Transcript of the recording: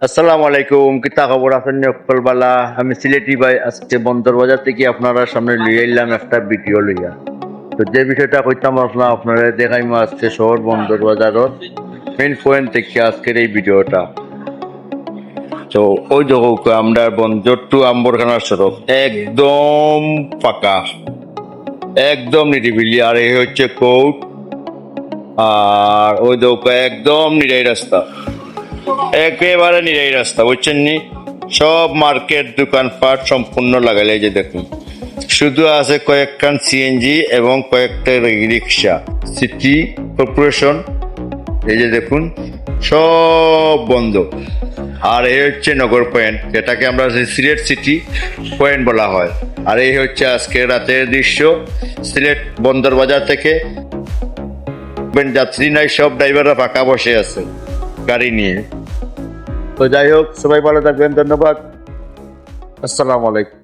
আসসালামু আলাইকুম, কিতা খবর আছেন সকলবালা? আমি সিলেটি ভাই আজকে বন্দর বাজার থেকে আপনারা সামনে লিয়ে এলাম একটা ভিডিও লইয়া। তো যে বিষয়টা কইতাম আপনারা দেখাইম আজকে শহর বন্দর বাজারত মেইন পয়েন্ট থেকে আজকের এই ভিডিওটা। তো ওই দেখো আমরা বন্দর টু আম্বরখানার সড়ক একদম ফাঁকা, একদম নিরিবিলি। আর এই হচ্ছে কোর্ট, আর ওই দেখো একদম নিরাই রাস্তা, একেবারে নিরাই রাস্তা, বুঝছেন নি? সব মার্কেট দোকানপাট সম্পূর্ণ লাগাইলে, এই যে দেখুন শুধু আছে কয়েকখান সিএনজি এবং কয়েকটা রিক্সা। সিটি কর্পোরেশন, এই যে দেখুন সব বন্ধ। আর এই হচ্ছে নগর পয়েন্ট, যেটাকে আমরা সিলেট সিটি পয়েন্ট বলা হয়। আর এই হচ্ছে আজকে রাতের দৃশ্য সিলেট বন্দর বাজার থেকে। যাত্রী নাই, সব ড্রাইভাররা ফাঁকা বসে আছে গাড়ি নিয়ে। তো যাই হোক, সবাই ভালো থাকবেন, ধন্যবাদ, আসসালামু আলাইকুম।